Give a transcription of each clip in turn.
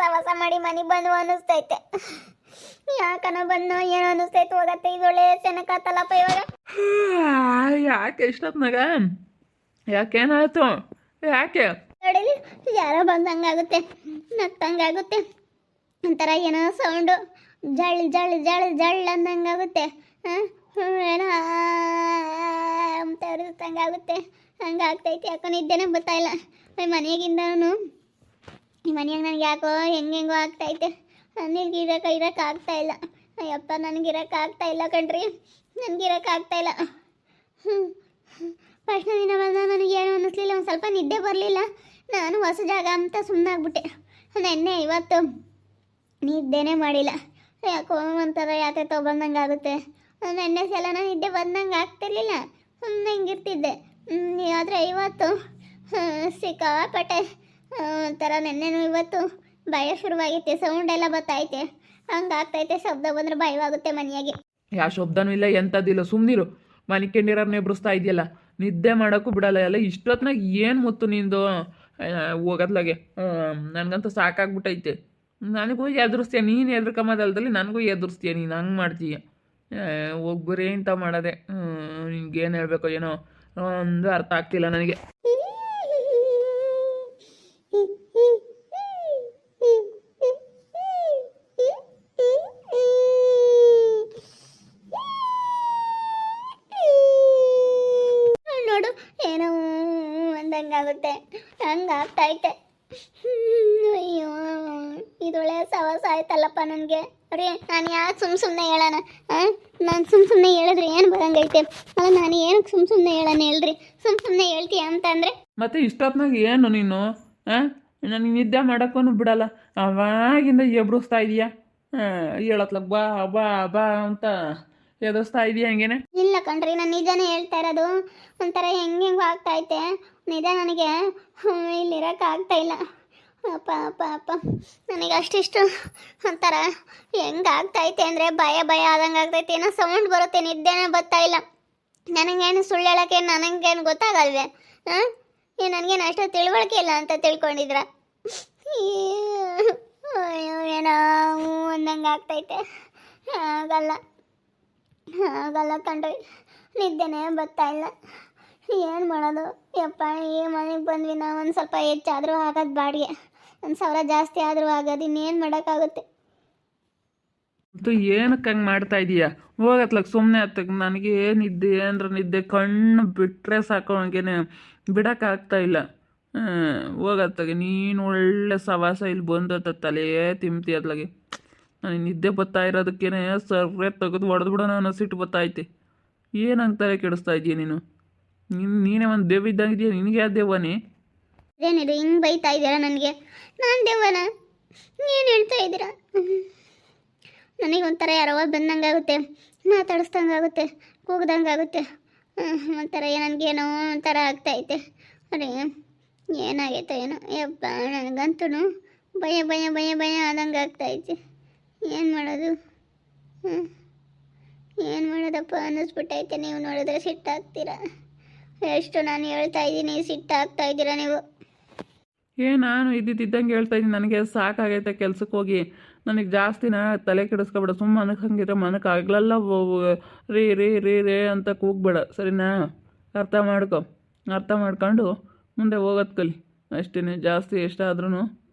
ಸವಾಸ ಮಾಡಿ ಮನೆಗೆ ಬಂದು ಅನ್ನಿಸ್ತೈತೆ. ಯಾಕನ ಬಂದು ಏನೋ ಅನ್ನಿಸ್ತೈತೆ ಹೋಗತ್ತೆ. ಇದೊಳ್ಳೆ ಸೆನಕಾತಲ್ಲಪ್ಪ ಇವಾಗ. ಯಾಕೆ ಇಷ್ಟೊತ್ನಾಗ? ಯಾಕೇನಾಯ್ತು? ಯಾಕೆ ನೋಡಿಲಿ ಯಾರೋ ಬಂದಂಗಾಗುತ್ತೆ, ನಕ್ಕಂಗಾಗುತ್ತೆ, ಒಂಥರ ಏನೋ ಸೌಂಡು ಜಳ್ ಜಳ್ ಜಳ್ ಜಳ್ ಅಂದಂಗಾಗುತ್ತೆ. ಏನೋ ಅಂತ ಅರಿಸ್ತಂಗಾಗುತ್ತೆ. ಹಂಗಾಗ್ತೈತೆ. ಯಾಕೋ ನಿದ್ದೆನೇ ಬರ್ತಾಯಿಲ್ಲ ಮನೆಯಾಗಿಂದನು. ಈ ಮನೆಯಾಗ ನನಗೆ ಯಾಕೋ ಹೆಂಗೆಂಗೋ ಆಗ್ತೈತೆ. ಇರೋಕೆ ಆಗ್ತಾಯಿಲ್ಲ. ಅಯ್ಯಪ್ಪ ನನಗಿರೋಕ್ಕಾಗ್ತಾಯಿಲ್ಲ ಕಣ್ರಿ, ನನಗಿರೋಕ್ಕಾಗ್ತಾಯಿಲ್ಲ. ಫಸ್ಟ್ನ ದಿನ ಬಂದಾಗ ನನಗೇನು ಅನ್ನಿಸ್ಲಿಲ್ಲ, ಒಂದು ಸ್ವಲ್ಪ ನಿದ್ದೆ ಬರಲಿಲ್ಲ. ನಾನು ಹೊಸ ಜಾಗ ಅಂತ ಸುಮ್ಮನಾಗ್ಬಿಟ್ಟೆ. ನೆನ್ನೆ ಇವತ್ತು ನಿದ್ದೆನೇ ಮಾಡಿಲ್ಲ. ಯಾಕೋ ಒಂಥರ ಯಾಕೆ ತೊಗೊಂಡಂಗೆ ಆಗುತ್ತೆ. ನೆನ್ನೆ ಸಲ ನಾನು ನಿದ್ದೆ ಬಂದಂಗೆ ಆಗ್ತಿರ್ಲಿಲ್ಲ, ಸುಮ್ಮನೆ ಹಿಂಗಿರ್ತಿದ್ದೆ. ಆದರೆ ಇವತ್ತು ಸಿಕ್ಕಾಪಟ್ಟೆ ಒಂಥರ ನೆನ್ನೆನೂ ಇವತ್ತು ಭಯ ಶುರುವಾಗೈತೆ. ಸೌಂಡ್ ಎಲ್ಲ ಬರ್ತೈತೆ, ಹಂಗಾಗ್ತೈತೆ. ಶಬ್ದ ಬಂದರೆ ಭಯವಾಗುತ್ತೆ ಮನೆಯಾಗೆ. ಯಾವ ಶಬ್ದನೂ ಇಲ್ಲ, ಎಂಥದ್ದಿಲ್ಲ, ಸುಮ್ಮನಿರು. ಮನೆ ಕೆಂಡಿರೋರ್ನ ಎಬ್ರಿಸ್ತಾ ಇದೆಯಲ್ಲ, ನಿದ್ದೆ ಮಾಡೋಕ್ಕೂ ಬಿಡಲ್ಲ. ಎಲ್ಲ ಇಷ್ಟೊತ್ನಾಗ ಏನು ಮುತ್ತು ನಿಂದು ಹೋಗೋದ್ಲಾಗೆ. ನನಗಂತೂ ಸಾಕಾಗ್ಬಿಟ್ಟೈತೆ. ನನಗೂ ಎದುರಿಸ್ತೀಯ ನೀನು, ಎದ್ರಕಮ್ಮದಲ್ದಲ್ಲಿ ನನಗೂ ಎದುರಿಸ್ತೀಯ ನೀನು. ಹಂಗೆ ಮಾಡ್ತೀಯ. ಹೋಗ್ಬರೀ ಇಂಥ ಮಾಡೋದೆ. ನಿನ್ಗೇನು ಹೇಳಬೇಕೋ ಏನೋ ಒಂದು ಅರ್ಥ ಆಗ್ತಿಲ್ಲ ನನಗೆ. ನೋಡು ಏನೋ ಅಂದಂಗಾಗುತ್ತೆ, ಹಂಗಾಗ್ತೈತೆ. ಅಯ್ಯೋ ಇದೊಳ್ಳೆ ಸವಾಸ ಆಯ್ತಲ್ಲಪ್ಪ ನನಗೆ. ರೀ ನಾನು ಯಾಕೆ ಸುಮ್ಮನೆ ಹೇಳೋಣ? ನಾನು ಸುಮ್ಮನೆ ಹೇಳಿದ್ರೆ ಏನು ಬರಂಗೈತೆ? ಅಲ್ಲ ನಾನು ಏನಕ್ಕೆ ಸುಮ್ಮನೆ ಹೇಳೋಣ ಹೇಳ್ರಿ? ಸುಮ್ಮನೆ ಹೇಳ್ತೀಯ ಅಂತಂದರೆ ಮತ್ತೆ ಇಷ್ಟೊತ್ನಾಗ ಏನು ನೀನು? ನನಗೆ ನಿದ್ದೆ ಮಾಡೋಕ್ಕೂ ಬಿಡಲ್ಲ, ಅವಾಗಿಂದ ಎಬ್ರಿಸ್ತಾ ಇದೀಯಾ. ಹೇಳತ್ಲಾಗ ಬಾ ಬಾ ಬಾ ಅಂತ ಎದುರಿಸ್ತಾ ಇದೀಯ ಹಂಗೇನೆ? ಇಲ್ಲ ಕಣ್ರಿ, ನಾನು ನಿಜನೇ ಹೇಳ್ತಾ ಇರೋದು. ಒಂಥರ ಹೆಂಗೆಂಗೋ ಆಗ್ತೈತೆ ನಿಜ. ನನಗೆ ಇಲ್ಲಿರೋಕೆ ಆಗ್ತಾಯಿಲ್ಲ. ಅಪ್ಪ ಅಪ್ಪ ಅಪ್ಪ ನನಗೆ ಅಷ್ಟಿಷ್ಟು ಒಂಥರ ಹೆಂಗಾಗ್ತೈತೆ ಅಂದರೆ ಭಯ ಭಯ ಆದಂಗೆ ಆಗ್ತೈತೆ. ಏನೋ ಸೌಂಡ್ ಬರುತ್ತೆ, ನಿದ್ದೆನೇ ಬರ್ತಾಯಿಲ್ಲ. ನನಗೇನು ಸುಳ್ಳು ಹೇಳೋಕ್ಕೆ ನನಗೇನು ಗೊತ್ತಾಗಲ್ವೇ? ನನಗೇನು ಅಷ್ಟು ತಿಳುವಳಿಕೆ ಇಲ್ಲ ಅಂತ ತಿಳ್ಕೊಂಡಿದ್ರ? ಅಯ್ಯೋ ಏನೋ ಅಂದಂಗೆ ಆಗ್ತೈತೆ. ಆಗಲ್ಲ ಆಗಲ್ಲ ಕಣ್ರಿ, ನಿದ್ದೆನೇ ಬರ್ತಾಯಿಲ್ಲ. ಏನು ಮಾಡೋದು ಯಪ್ಪ? ಈ ಮನೆಗೆ ಬಂದ್ವಿ ನಾವು. ಒಂದು ಸ್ವಲ್ಪ ಹೆಚ್ಚಾದರೂ ಆಗೋದು ಬಾಡಿಗೆ, 1,000 ಜಾಸ್ತಿ ಆದರೂ ಆಗೋದು. ಇನ್ನೇನು ಮಾಡೋಕ್ಕಾಗುತ್ತೆ? ಏನಕ್ಕೆ ಹಂಗೆ ಮಾಡ್ತಾ ಇದೀಯ? ಹೋಗತ್ಲಾಗ ಸುಮ್ಮನೆ ಹತ್ತಕ್ಕೆ. ನನಗೆ ನಿದ್ದೆ ಅಂದ್ರೆ ನಿದ್ದೆ, ಕಣ್ಣು ಬಿಟ್ಟರೆ ಸಾಕು, ಹಂಗೇನೆ ಬಿಡೋಕ್ಕಾಗ್ತಾ ಇಲ್ಲ. ಹೋಗತ್ತಾಗೆ ನೀನು ಒಳ್ಳೆ ಸವಾಸ ಇಲ್ಲಿ ಬಂದತ್ತ ತಲೆ ತಿಂತಿ ಅದ್ಲಾಗೆ. ನನಗೆ ನಿದ್ದೆ ಬರ್ತಾ ಇರೋದಕ್ಕೇನೆ ಸರ್ರೆ ತೆಗೆದು ಹೊಡೆದ್ಬಿಡೋಣ ಅನ್ನೋ ಸಿಟ್ಟು ಬರ್ತೈತೆ. ಏನು ಹಂಗೆ ತಲೆ ಕೆಡಿಸ್ತಾ ಇದೀಯ ನೀನು? ನೀನೇ ಒಂದು ದೇವ ಇದ್ದಂಗಿದೆಯಾ? ನಿನಗೆ ಯಾವ ದೇವನೇ? ಏನಿದೆ ಹಿಂಗೆ ಬೈತಾ ಇದ್ದೀರಾ ನನಗೆ? ನಾನು ದೇವನ? ಏನು ಹೇಳ್ತಾ ಇದ್ದೀರಾ? ನನಗೊಂಥರ ಯಾರೋ ಬಂದಂಗಾಗುತ್ತೆ, ಮಾತಾಡಿಸ್ದಂಗಾಗುತ್ತೆ, ಕೂಗ್ದಂಗಾಗುತ್ತೆ. ಒಂಥರ ನನಗೇನೋ ಒಂಥರ ಆಗ್ತೈತೆ. ಅರೆ ಏನಾಗೈತೆ ಏನೋ ಯಪ್ಪ, ನನಗಂತೂ ಭಯ ಭಯ ಭಯ ಭಯ ಆದಂಗೆ ಆಗ್ತೈತೆ. ಏನು ಮಾಡೋದು? ಏನು ಮಾಡೋದಪ್ಪ ಅನ್ನಿಸ್ಬಿಟ್ಟೈತೆ. ನೀವು ನೋಡಿದ್ರೆ ಸಿಟ್ಟಾಗ್ತೀರಾ. ಎಷ್ಟು ನಾನು ಹೇಳ್ತಾ ಇದ್ದೀನಿ, ಸಿಟ್ಟಾಗ್ತಾ ಇದ್ದೀರಾ ನೀವು. ನಾನು ಇದ್ದಿದ್ದಂಗೆ ಹೇಳ್ತಾ ಇದ್ದೀನಿ. ನನಗೆ ಸಾಕಾಗೈತೆ ಕೆಲ್ಸಕ್ಕೆ ಹೋಗಿ. ನನಗೆ ಜಾಸ್ತಿನ ತಲೆ ಕೆಡಿಸ್ಕೊಬೇಡ. ಸುಮ್ಮ ಮನಕ್ಕೆ ಹಂಗಿದ್ರೆ ಮನಕ್ಕೆ ಆಗ್ಲಲ್ಲ ರೀ ರೀ ರೀ ರೇ ಅಂತ ಕೂಗ್ಬೇಡ, ಸರಿನಾ? ಅರ್ಥ ಮಾಡ್ಕೊ. ಅರ್ಥ ಮಾಡ್ಕೊಂಡು ಮುಂದೆ ಹೋಗೋದು ಕಲಿ ಅಷ್ಟೇ. ಜಾಸ್ತಿ ಎಷ್ಟಾದ್ರೂ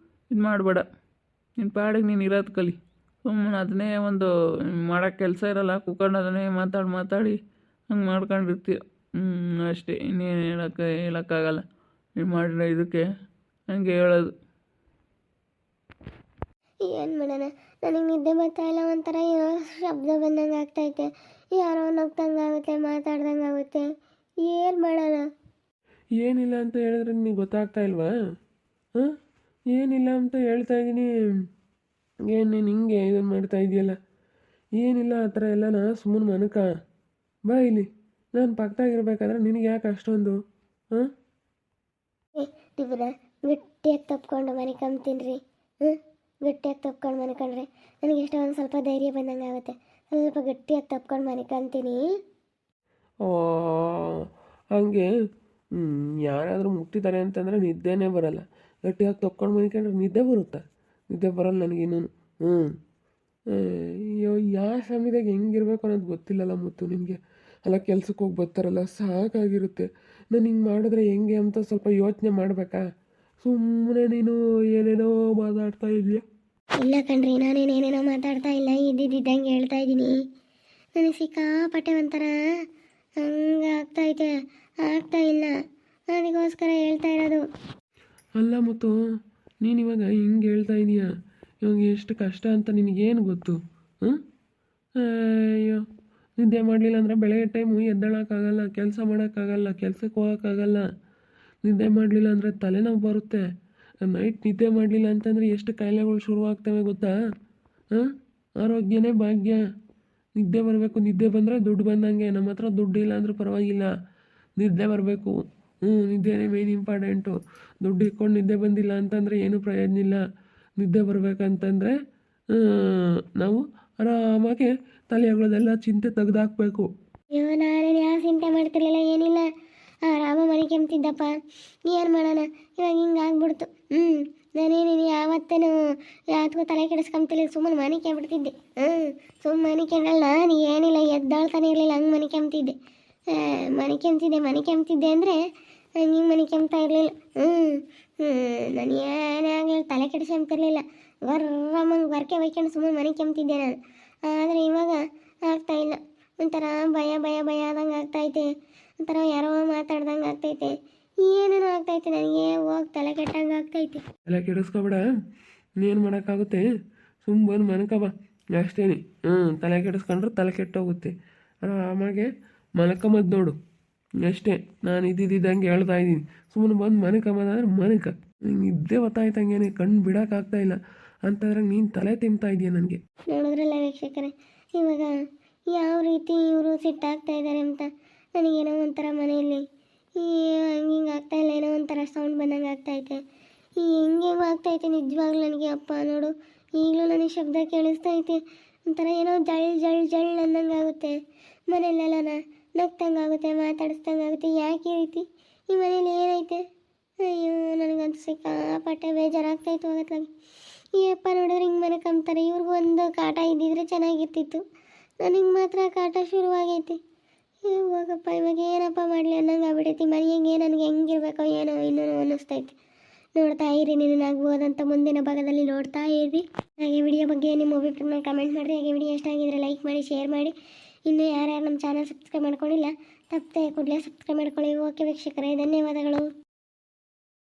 ಇದು ಮಾಡಬೇಡ. ನಿನ್ನ ಪಾಡಿಗೆ ನೀನು ಇರೋದು ಕಲಿ. ಸುಮ್ಮನೆ ಅದನ್ನೇ ಒಂದು ಮಾಡೋಕ್ಕೆ ಕೆಲಸ ಇರೋಲ್ಲ, ಕೂತ್ಕೊಂಡು ಅದನ್ನೇ ಮಾತಾಡಿ ಹಂಗೆ ಮಾಡ್ಕೊಂಡಿರ್ತೀಯ. ಅಷ್ಟೇ, ಇನ್ನೇನು ಹೇಳೋಕ್ಕಾಗಲ್ಲ. ನೀವು ಮಾಡಿರೋ ಇದಕ್ಕೆ ಹಂಗೆ ಹೇಳೋದು. ಏನು ಮಾಡೋಣ? ನನಗೆ ನಿದ್ದೆ ಬರ್ತಾಯಿಲ್ಲ. ಒಂಥರ ಏನೋ ಶಬ್ದ ಬಂದಂಗೆ ಆಗ್ತೈತೆ, ಯಾರೋ ನಗ್ದಂಗೆ ಆಗುತ್ತೆ, ಮಾತಾಡ್ದಂಗೆ ಆಗುತ್ತೆ. ಏನು ಮಾಡೋಣ? ಏನಿಲ್ಲ ಅಂತ ಹೇಳಿದ್ರೆ ನಿನಗೆ ಗೊತ್ತಾಗ್ತಾ ಇಲ್ವಾ? ಏನಿಲ್ಲ ಅಂತ ಹೇಳ್ತಾ ಇದ್ದೀನಿ. ಏನು ನೀನು ಹಿಂಗೆ ಇದನ್ನು ಮಾಡ್ತಾ ಇದೆಯಲ್ಲ? ಏನಿಲ್ಲ ಆ ಥರ ಎಲ್ಲನ ಸುಮ್ಮನೆ ಮನಕ ಬಾ ಇಲ್ಲಿ. ನಾನು ಪಕ್ಕದಾಗಿರ್ಬೇಕಾದ್ರೆ ನಿನಗೆ ಯಾಕೆ ಅಷ್ಟೊಂದು? ಇವರ ಗಟ್ಟಿಯಾಗಿ ತಪ್ಕೊಂಡು ಮನೆ ಕಂಬ್ತೀನಿ ರೀ. ಗಟ್ಟಿಯಾಗಿ ತಪ್ಕೊಂಡು ಮನೆ ಕಂಡ್ರೆ ನನಗೆ ಎಷ್ಟೋ ಒಂದು ಸ್ವಲ್ಪ ಧೈರ್ಯ ಬಂದಂಗೆ ಆಗುತ್ತೆ. ಸ್ವಲ್ಪ ಗಟ್ಟಿಯಾಗಿ ತಪ್ಕೊಂಡು ಮನೆ ಕಂತೀನಿ. ಓ ಹಾಗೆ ಯಾರಾದರೂ ಮುಟ್ಟಿದ್ದಾರೆ ಅಂತಂದರೆ ನಿದ್ದೆನೇ ಬರಲ್ಲ. ಗಟ್ಟಿಯಾಗಿ ತಪ್ಕೊಂಡು ಮನಿಕೊಂಡ್ರೆ ನಿದ್ದೆ ಬರುತ್ತಾ? ನಿದ್ದೆ ಬರಲ್ಲ ನನಗಿನ್ನೂ. ಹ್ಞೂ ಅಯ್ಯೋ ಯಾವ ಸಮಯದಾಗ ಹೆಂಗಿರ್ಬೇಕು ಅನ್ನೋದು ಗೊತ್ತಿಲ್ಲಲ್ಲ ಮುತ್ತು ನಿನಗೆ. ಅಲ್ಲ ಕೆಲ್ಸಕ್ಕೆ ಹೋಗಿ ಬರ್ತಾರಲ್ಲ ಸಾಕಾಗಿರುತ್ತೆ. ನಾನು ಹಿಂಗೆ ಮಾಡಿದ್ರೆ ಹೆಂಗೆ ಅಂತ ಸ್ವಲ್ಪ ಯೋಚನೆ ಮಾಡಬೇಕಾ? ಸುಮ್ಮನೆ ನೀನು ಏನೇನೋ ಮಾತಾಡ್ತಾ ಇದೆಯಾ. ಇಲ್ಲ ಕಣ್ರಿ, ನಾನೇನೇನೇನೋ ಮಾತಾಡ್ತಾ ಇಲ್ಲ, ಇದ್ದಿದ್ದಂಗೆ ಹೇಳ್ತಾ ಇದ್ದೀನಿ. ನನಗೆ ಸಿಕ್ಕಾಪಟ್ಟೆ ಒಂಥರ ಹಂಗೆ ಆಗ್ತಾಯಿದೆ, ಆಗ್ತಾ ಇಲ್ಲ, ಅದಕ್ಕೋಸ್ಕರ ಹೇಳ್ತಾ ಇರೋದು. ಅಲ್ಲ ಮುತ್ತು, ನೀನು ಇವಾಗ ಹಿಂಗೆ ಹೇಳ್ತಾ ಇದೀಯ, ಇವಾಗ ಎಷ್ಟು ಕಷ್ಟ ಅಂತ ನಿನಗೇನು ಗೊತ್ತು? ಹಾಂ ಅಯ್ಯೋ, ನಿದ್ದೆ ಮಾಡಲಿಲ್ಲ ಅಂದರೆ ಬೆಳಗ್ಗೆ ಟೈಮು ಎದ್ದೇಳೋಕ್ಕಾಗಲ್ಲ, ಕೆಲಸ ಮಾಡೋಕ್ಕಾಗಲ್ಲ, ಕೆಲ್ಸಕ್ಕೆ ಹೋಗೋಕ್ಕಾಗಲ್ಲ. ನಿದ್ದೆ ಮಾಡಲಿಲ್ಲ ಅಂದರೆ ತಲೆನೋವು ಬರುತ್ತೆ. ನೈಟ್ ನಿದ್ದೆ ಮಾಡಲಿಲ್ಲ ಅಂತಂದರೆ ಎಷ್ಟು ಕಾಯಿಲೆಗಳು ಶುರುವಾಗ್ತವೆ ಗೊತ್ತಾ? ಹಾಂ ಆರೋಗ್ಯನೇ ಭಾಗ್ಯ. ನಿದ್ದೆ ಬರಬೇಕು, ನಿದ್ದೆ ಬಂದರೆ ದುಡ್ಡು ಬಂದಂಗೆ. ನಮ್ಮ ಹತ್ರ ದುಡ್ಡು ಇಲ್ಲ ಅಂದರೂ ಪರವಾಗಿಲ್ಲ, ನಿದ್ದೆ ಬರಬೇಕು. ನಿದ್ದೆನೇ ಮೇಯ್ನ್ ಇಂಪಾರ್ಟೆಂಟು. ದುಡ್ಡು ಇಟ್ಕೊಂಡು ನಿದ್ದೆ ಬಂದಿಲ್ಲ ಅಂತಂದರೆ ಏನೂ ಪ್ರಯೋಜನ ಇಲ್ಲ. ನಿದ್ದೆ ಬರಬೇಕಂತಂದರೆ ನಾವು ಆರಾಮಾಗಿ ತಲೆಗಳದೆಲ್ಲ ಚಿಂತೆ ತೆಗೆದಾಕಬೇಕು. ಅಯ್ಯೋ, ನಾನೇನು ಯಾವ ಚಿಂತೆ ಮಾಡ್ತಿರ್ಲಿಲ್ಲ, ಏನಿಲ್ಲ, ಆರಾಮ ಮನೆ ಕೆಮ್ತಿದ್ದಪ್ಪ. ಏನು ಮಾಡೋಣ, ಇವಾಗ ಹಿಂಗೆ ಆಗ್ಬಿಡ್ತು. ನಾನೇನೇನು ಯಾವತ್ತೇನು ಯಾವತ್ತಿಗೂ ತಲೆ ಕೆಡಿಸ್ಕೊಂತಿಲ್ಲ, ಸುಮ್ಮನೆ ಮನೆ ಕೆಮ್ಬಿಡ್ತಿದ್ದೆ. ಸುಮ್ಮನೆ ಮನೆ ಕೆಮ್ಮಲ್ಲ, ನಾನು ಏನಿಲ್ಲ, ಎದ್ದಾಳ್ತಾನೆ ಇರಲಿಲ್ಲ, ಹಂಗೆ ಮನೆ ಕೆಮ್ತಿದ್ದೆ. ಮನೆ ಕೆಮ್ತಿದ್ದೆ ಅಂದರೆ ಹಿಂಗೆ ಮನೆ ಕೆಮ್ತಾ ಇರಲಿಲ್ಲ. ನಾನು ಏನೇ ಆಗಲಿ ತಲೆ ಕೆಡಿಸ್ಕೊಂತಿರ್ಲಿಲ್ಲ, ಗರ್ರಮ್ಮಂಗೆ ಬರ್ಕೆ ಬೈಕೊಂಡು ಸುಮ್ಮನೆ ಮನೆ ಕೆಮ್ತಿದ್ದೆ ನಾನು. ಆದರೆ ಇವಾಗ ಆಗ್ತಾಯಿಲ್ಲ, ಒಂಥರ ಭಯ ಭಯ ಭಯ ಆದಂಗೆ ಆಗ್ತೈತೆ, ಒಂಥರ ಯಾರೋ ಮಾತಾಡ್ದಂಗೆ ಆಗ್ತೈತೆ, ಏನೇನೋ ಆಗ್ತೈತೆ, ನನಗೆ ಹೋಗಿ ತಲೆ ಕೆಟ್ಟಂಗೆ ಆಗ್ತೈತೆ. ತಲೆ ಕೆಡಿಸ್ಕೊಬೇಡ, ಇನ್ನೇನು ಮಾಡೋಕ್ಕಾಗುತ್ತೆ? ಸುಮ್ಮ ಬಂದು ಮನ್ಕಬ ಅಷ್ಟೇನೆ. ತಲೆ ಕೆಡಿಸ್ಕೊಂಡ್ರೆ ತಲೆ ಕೆಟ್ಟೋಗುತ್ತೆ. ಆರಾಮಾಗೆ ಮಲ್ಕೊಂಬದ್ದು ನೋಡು ಅಷ್ಟೇ. ನಾನು ಇದ್ದಿದ್ದಂಗೆ ಹೇಳ್ತಾ ಇದ್ದೀನಿ, ಸುಮ್ಮನೆ ಬಂದು ಮನ್ಕೊಂಬಂದ್ರೆ ಮನ್ಕ. ಹಿಂಗೆ ಇದ್ದೇ ಗೊತ್ತಾಯ್ತಂಗೇನೆ, ಕಣ್ಣು ಬಿಡೋಕ್ಕಾಗ್ತಾಯಿಲ್ಲ ಅಂತಂದ್ರೆ ನೀನು ತಲೆ ತಿಂತಾ ಇದೆಯಾ ನನಗೆ. ನೋಡಿದ್ರಲ್ಲ ವೀಕ್ಷಕರೇ, ಇವಾಗ ಯಾವ ರೀತಿ ಇವರು ಸಿಟ್ಟಾಗ್ತಾ ಇದ್ದಾರೆ ಅಂತ. ನನಗೇನೋ ಒಂಥರ ಮನೆಯಲ್ಲಿ ಹಿಂಗೆ ಆಗ್ತಾಯಿಲ್ಲ, ಏನೋ ಒಂಥರ ಸೌಂಡ್ ಬಂದಂಗೆ ಆಗ್ತೈತೆ. ಹೆಂಗೆ ಆಗ್ತೈತೆ ನಿಜವಾಗ್ಲೂ ನನಗೆ. ಅಪ್ಪ ನೋಡು, ಈಗಲೂ ನನಗೆ ಶಬ್ದ ಕೇಳಿಸ್ತೈತೆ, ಒಂಥರ ಏನೋ ಜಳ್ ಜಳ್ ಜಳ್ ಅನ್ನಂಗೆ ಆಗುತ್ತೆ. ಮನೆಯಲ್ಲೆಲ್ಲ ನಗ್ತಂಗೆ ಆಗುತ್ತೆ, ಮಾತಾಡಿಸ್ದಂಗೆ ಆಗುತ್ತೆ. ಯಾಕೆ ಈ ರೀತಿ ಈ ಮನೇಲಿ ಏನೈತೆ? ಅಯ್ಯೋ, ನನಗಂತೂ ಸಿಕ್ಕಾಪಟ್ಟೆ ಬೇಜಾರಾಗ್ತಾಯಿತ್ತು ಹೋಗತ್ಲಾಗಿ. ಈ ಅಪ್ಪ ನೋಡಿದ್ರೆ ಹಿಂಗೆ ಮನೆ ಕಂಬ್ತಾರೆ, ಇವ್ರಿಗೂ ಒಂದು ಕಾಟ ಇದ್ದಿದ್ರೆ ಚೆನ್ನಾಗಿರ್ತಿತ್ತು. ನನಗೆ ಮಾತ್ರ ಕಾಟ ಶುರುವಾಗೈತಿ. ಹೋಗಪ್ಪ, ಇವಾಗ ಏನಪ್ಪ ಮಾಡಲಿ ಅನ್ನಂಗೆ ಆಗ್ಬಿಟ್ಟೈತಿ. ಮನೆಯಾಗೆ ನನಗೆ ಹೆಂಗಿರ್ಬೇಕೋ ಏನೋ ಇನ್ನೂ ಅನ್ನಿಸ್ತೈತಿ. ನೋಡ್ತಾ ಇರಿ, ನೀನು ಆಗ್ಬೋದಂತ ಮುಂದಿನ ಭಾಗದಲ್ಲಿ ನೋಡ್ತಾ ಇರಿ. ಹಾಗೆ ವಿಡಿಯೋ ಬಗ್ಗೆ ನಿಮ್ಮ ಅಭಿಪ್ರಾಯನ ಕಮೆಂಟ್ ಮಾಡಿರಿ. ಹಾಗೆ ವಿಡಿಯೋ ಇಷ್ಟ ಆಗಿದ್ರೆ ಲೈಕ್ ಮಾಡಿ, ಶೇರ್ ಮಾಡಿ. ಇನ್ನೂ ಯಾರ್ಯಾರು ನಮ್ಮ ಚಾನಲ್ ಸಬ್ಸ್ಕ್ರೈಬ್ ಮಾಡ್ಕೊಂಡಿಲ್ಲ, ತಪ್ಪದೆ ಕೂಡಲೇ ಸಬ್ಸ್ಕ್ರೈಬ್ ಮಾಡ್ಕೊಳ್ಳಿ. ಓಕೆ ವೀಕ್ಷಕರೇ, ಧನ್ಯವಾದಗಳು.